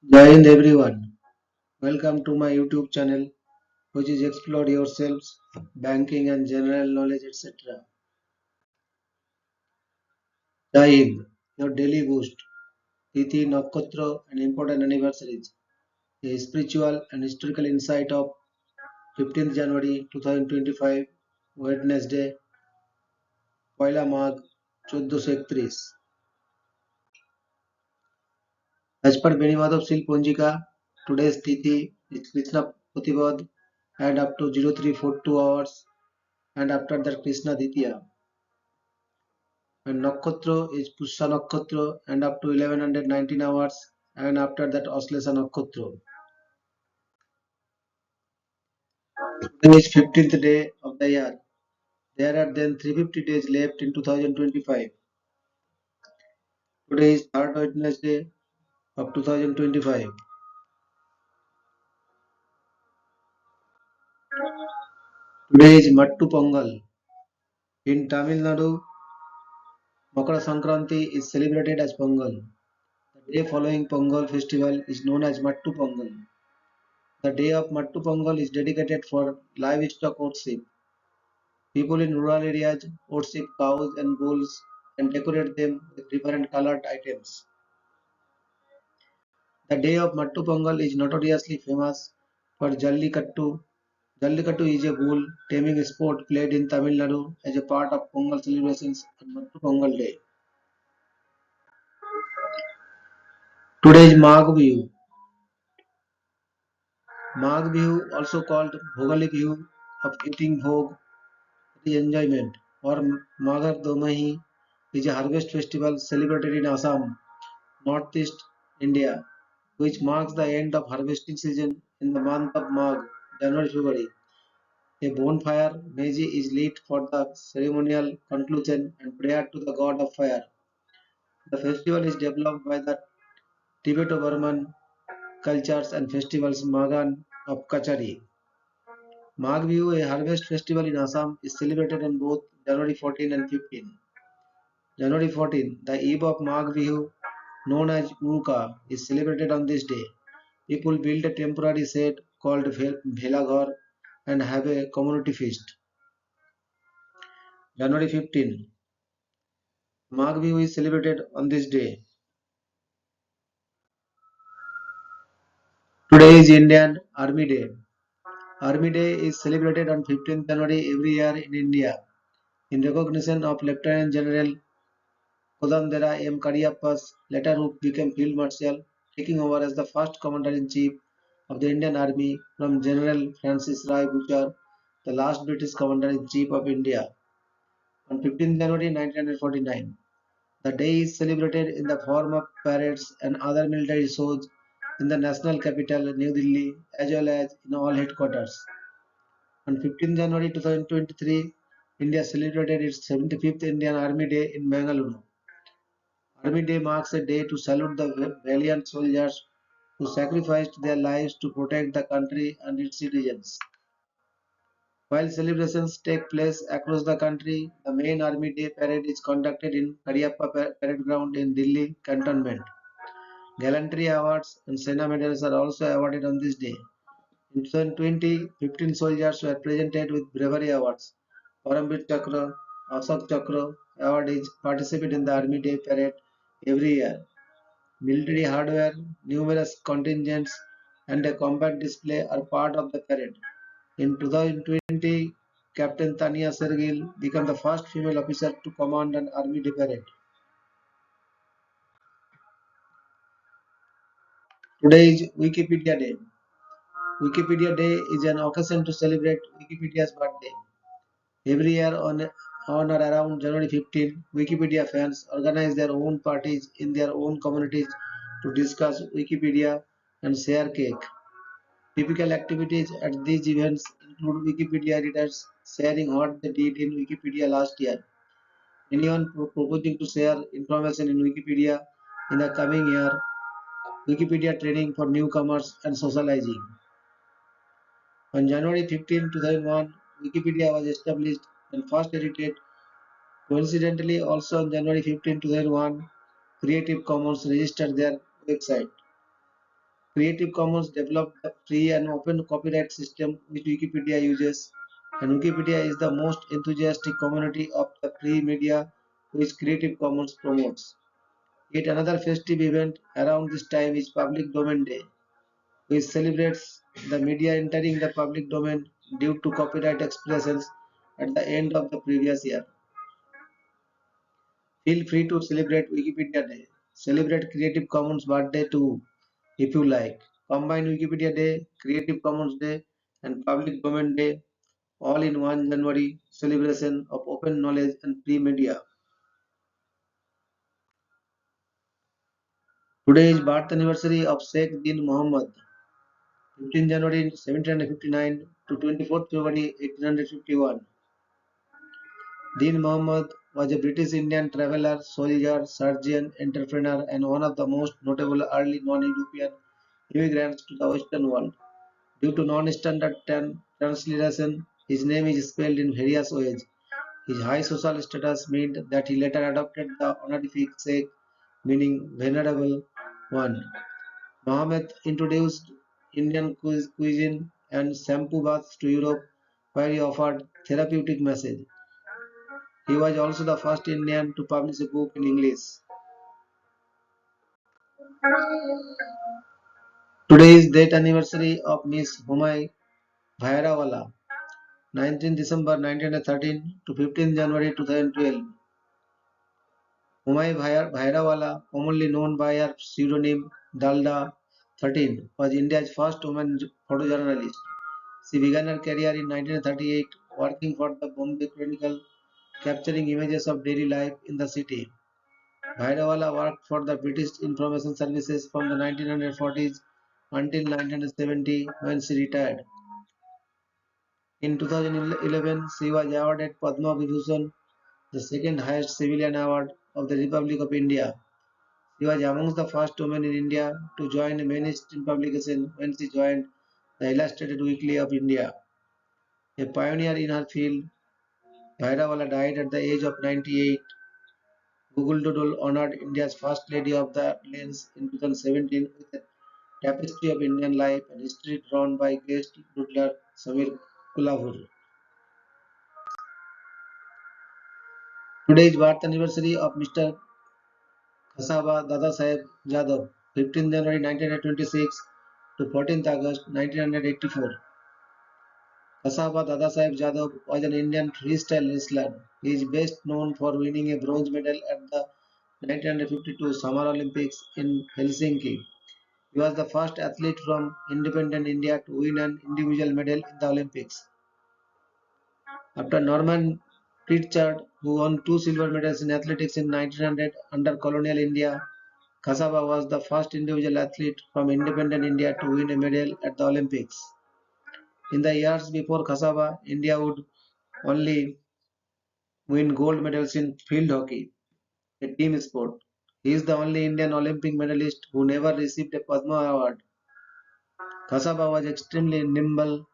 Jai Hind everyone. Welcome to my YouTube channel, which is Explore Yourselves, Banking and General Knowledge, etc. Jai Hind, your daily boost, Tithi, Nakshatra, and important anniversaries. A spiritual and historical insight of 15th January 2025, Wednesday, Poila Magh, 1431. As per Benimadhav Sil Ponjika, today's Tithi is Krishna Pratibad and up to 0342 hours, and after that Krishna Ditya. And Nakshatra is Pusha Nakshatra and up to 1119 hours, and after that Aslesha Nakshatra. Today is 15th day of the year. There are then 350 days left in 2025. Today is 3rd Wednesday of 2025. Today is Mattu Pongal. In Tamil Nadu, Makara Sankranti is celebrated as Pongal. The day following Pongal festival is known as Mattu Pongal. The day of Mattu Pongal is dedicated for livestock worship. People in rural areas worship cows and bulls and decorate them with different colored items. The day of Mattu Pongal is notoriously famous for Jallikattu. Jallikattu is a bull taming sport played in Tamil Nadu as a part of Pongal celebrations on Mattu Pongal Day. Today is Magh Bihu. Magh Bihu, also called Bhogali Bihu, of eating bhog, the enjoyment, or Maghar Domahi, is a harvest festival celebrated in Assam, northeast India, which marks the end of harvesting season in the month of Magh, January-February. A bonfire, Meiji, is lit for the ceremonial conclusion and prayer to the god of fire. The festival is developed by the Tibeto-Burman cultures and festivals Magan of Kachari. Magh Bihu, a harvest festival in Assam, is celebrated on both January 14 and 15. January 14, the eve of Magh Bihu, known as Uruka, is celebrated on this day. People build a temporary shed called Bhelaghar and have a community feast. January 15, Magh Bihu is celebrated on this day. Today is Indian Army Day. Army Day is celebrated on 15th January every year in India in recognition of Lieutenant General Kodandera M. Cariappa's later who became Field Marshal, taking over as the first Commander-in-Chief of the Indian Army from General Francis Rai Butcher, the last British Commander-in-Chief of India, on 15th January 1949. The day is celebrated in the form of parades and other military shows in the national capital, New Delhi, as well as in all headquarters. On 15th January 2023, India celebrated its 75th Indian Army Day in Bangalore. Army Day marks a day to salute the valiant soldiers who sacrificed their lives to protect the country and its citizens. While celebrations take place across the country, the main Army Day parade is conducted in Cariappa Parade Ground in Delhi Cantonment. Gallantry awards and Sena medals are also awarded on this day. In 2020, 15 soldiers were presented with bravery awards. Paramveer Chakra, Ashok Chakra awardees participate in the Army Day parade every year. Military hardware, numerous contingents, and a combat display are part of the parade. In 2020, Captain Tania Sergil became the first female officer to command an Army Day parade. Today is Wikipedia Day. Wikipedia Day is an occasion to celebrate Wikipedia's birthday. Every year on or around January 15, Wikipedia fans organize their own parties in their own communities to discuss Wikipedia and share cake. Typical activities at these events include Wikipedia readers sharing what they did in Wikipedia last year. Anyone proposing to share information in Wikipedia in the coming year, Wikipedia training for newcomers and socializing. On January 15, 2001, Wikipedia was established and first edited. Coincidentally, also on January 15, 2001, Creative Commons registered their website. Creative Commons developed the free and open copyright system which Wikipedia uses, and Wikipedia is the most enthusiastic community of the free media which Creative Commons promotes. Yet another festive event around this time is Public Domain Day, which celebrates the media entering the public domain due to copyright expressions at the end of the previous year. Feel free to celebrate Wikipedia Day. Celebrate Creative Commons birthday too, if you like. Combine Wikipedia Day, Creative Commons Day, and Public Domain Day all in one January celebration of open knowledge and free media. Today is birth anniversary of Sheikh bin Muhammad, 15 January 1759 to 24 February 1851. Din Muhammad was a British Indian traveller, soldier, surgeon, entrepreneur, and one of the most notable early non-European immigrants to the Western world. Due to non-standard transliteration, his name is spelled in various ways. His high social status meant that he later adopted the honorific Sheikh, meaning venerable one. Muhammad introduced Indian cuisine and shampoo baths to Europe, where he offered therapeutic message. He was also the first Indian to publish a book in English. Today is date anniversary of Miss Humay Bhairawala, 19 December 1913 to 15 January 2012. Humay Bhairawala, commonly known by her pseudonym Dalda 13, was India's first woman photojournalist. She began her career in 1938 working for the Bombay Chronicle, capturing images of daily life in the city. Bhairawala worked for the British Information Services from the 1940s until 1970 when she retired. In 2011, she was awarded Padma Vibhushan, the second highest civilian award of the Republic of India. She was amongst the first women in India to join a mainstream publication when she joined the Illustrated Weekly of India. A pioneer in her field, Bhairawala died at the age of 98. Google Doodle honored India's First Lady of the Lens in 2017 with a tapestry of Indian life and history drawn by guest doodler Samir Kulahur. Today is birth anniversary of Mr. Khasaba Dada Saheb Jadhav, 15 January 1926 to 14th August 1984. Khasaba Dada Saheb Jadhav was an Indian freestyle wrestler. He is best known for winning a bronze medal at the 1952 Summer Olympics in Helsinki. He was the first athlete from independent India to win an individual medal in the Olympics. After Norman Pritchard, who won two silver medals in athletics in 1900 under colonial India, Kasaba was the first individual athlete from independent India to win a medal at the Olympics. In the years before Kasaba, India would only win gold medals in field hockey, a team sport. He is the only Indian Olympic medalist who never received a Padma Award. Kasaba was extremely nimble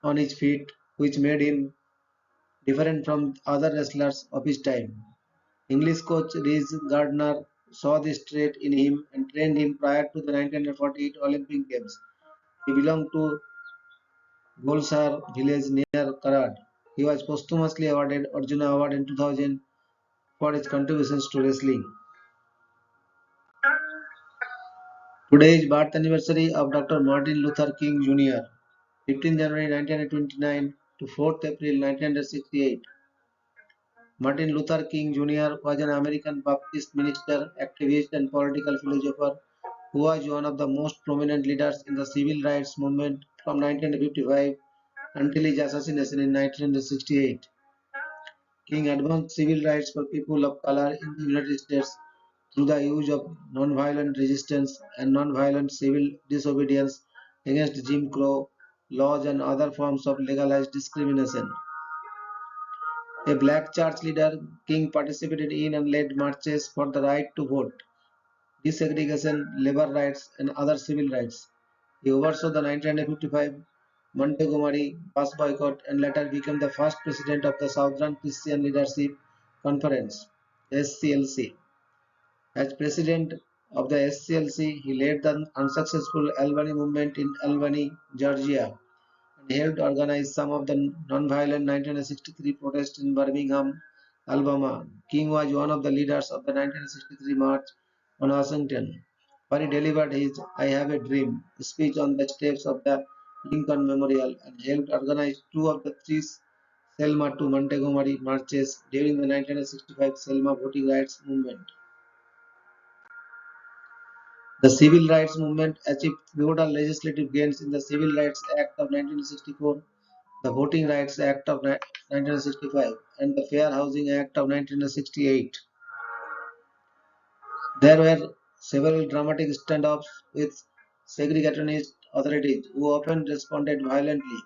on his feet, which made him different from other wrestlers of his time. English coach Rhys Gardner saw this trait in him and trained him prior to the 1948 Olympic Games. He belonged to Golsar village near Karad. He was posthumously awarded Arjuna Award in 2000 for his contributions to wrestling. Today is birth anniversary of Dr. Martin Luther King Jr., 15 January 1929 to 4th April 1968. Martin Luther King Jr. was an American Baptist minister, activist, and political philosopher who was one of the most prominent leaders in the civil rights movement from 1955 until his assassination in 1968. King advanced civil rights for people of color in the United States through the use of nonviolent resistance and nonviolent civil disobedience against Jim Crow laws and other forms of legalized discrimination. A black church leader, King participated in and led marches for the right to vote, desegregation, labor rights, and other civil rights. He oversaw the 1955 Montgomery bus boycott and later became the first president of the Southern Christian Leadership Conference (SCLC). As president, of the SCLC. He led the unsuccessful Albany movement in Albany, Georgia, and helped organize some of the non-violent 1963 protests in Birmingham, Alabama. King was one of the leaders of the 1963 March on Washington, where he delivered his I Have a Dream speech on the steps of the Lincoln Memorial and helped organize two of the three Selma to Montgomery marches during the 1965 Selma voting rights movement. The civil rights movement achieved pivotal legislative gains in the Civil Rights Act of 1964, the Voting Rights Act of 1965, and the Fair Housing Act of 1968. There were several dramatic standoffs with segregationist authorities who often responded violently.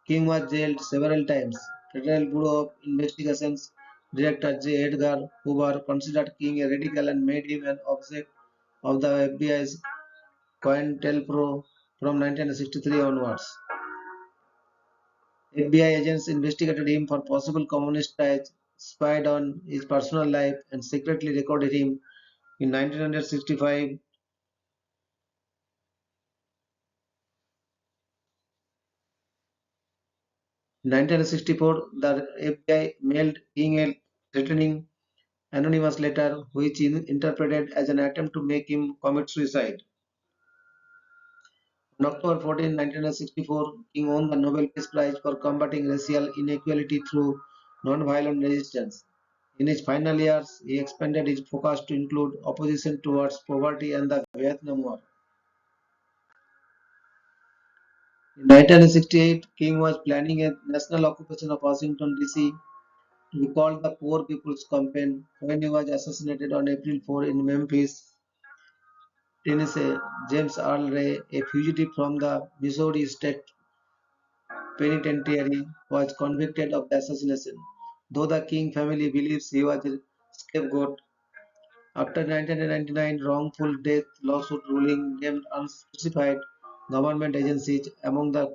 King was jailed several times. Federal Bureau of Investigations Director J. Edgar Hoover considered King a radical and made him an object of the FBI's COINTELPRO from 1963 onwards. FBI agents investigated him for possible communist ties, spied on his personal life, and secretly recorded him. In 1965, 1964, the FBI mailed King a threatening anonymous letter which he interpreted as an attempt to make him commit suicide. On October 14, 1964, King won the Nobel Peace Prize for combating racial inequality through non-violent resistance. In his final years, he expanded his focus to include opposition towards poverty and the Vietnam War. In 1968, King was planning a national occupation of Washington, D.C. to be called the Poor People's Campaign when he was assassinated on April 4 in Memphis, Tennessee. James Earl Ray, a fugitive from the Missouri State Penitentiary, was convicted of the assassination. Though the King family believes he was a scapegoat, after 1999 wrongful death lawsuit ruling named unspecified government agencies among the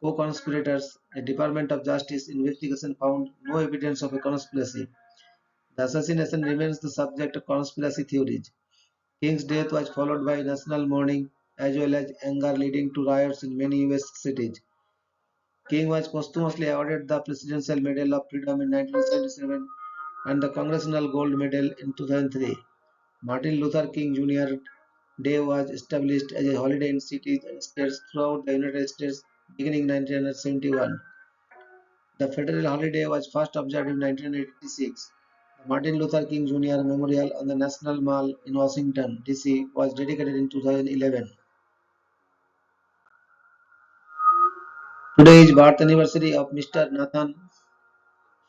co-conspirators, a Department of Justice investigation found no evidence of a conspiracy. The assassination remains the subject of conspiracy theories. King's death was followed by national mourning as well as anger leading to riots in many US cities. King was posthumously awarded the Presidential Medal of Freedom in 1977 and the Congressional Gold Medal in 2003. Martin Luther King Jr. Day was established as a holiday in cities and states throughout the United States beginning 1971. The federal holiday was first observed in 1986. The Martin Luther King Jr. Memorial on the National Mall in Washington, D.C. was dedicated in 2011. Today is birth anniversary of Mr. Nathan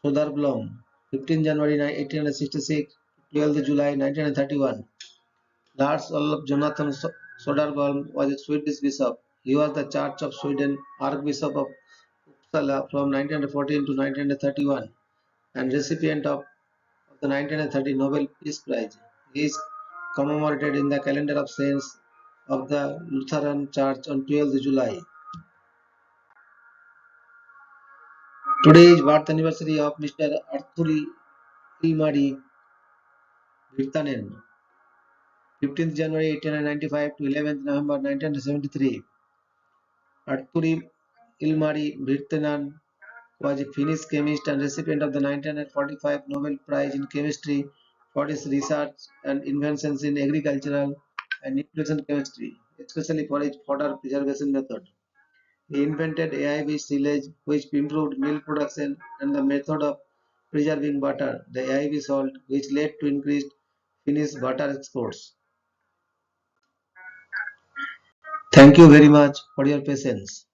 Soderblom, 15 January 1866, 12 July 1931. Lars Olof Jonathan Soderblom was a Swedish bishop. He was the Church of Sweden Archbishop of Uppsala from 1914 to 1931 and recipient of the 1930 Nobel Peace Prize. He is commemorated in the calendar of saints of the Lutheran Church on 12th July. Today is birth anniversary of Mr. Arthuri Ilmari Virtanen, 15th January 1895 to 11th November 1973. Arthuri Ilmari Virtanen was a Finnish chemist and recipient of the 1945 Nobel Prize in Chemistry for his research and inventions in agricultural and nutrition chemistry, especially for his fodder preservation method. He invented AIV silage, which improved milk production, and the method of preserving butter, the AIV salt, which led to increased Finnish butter exports. Thank you very much for your patience.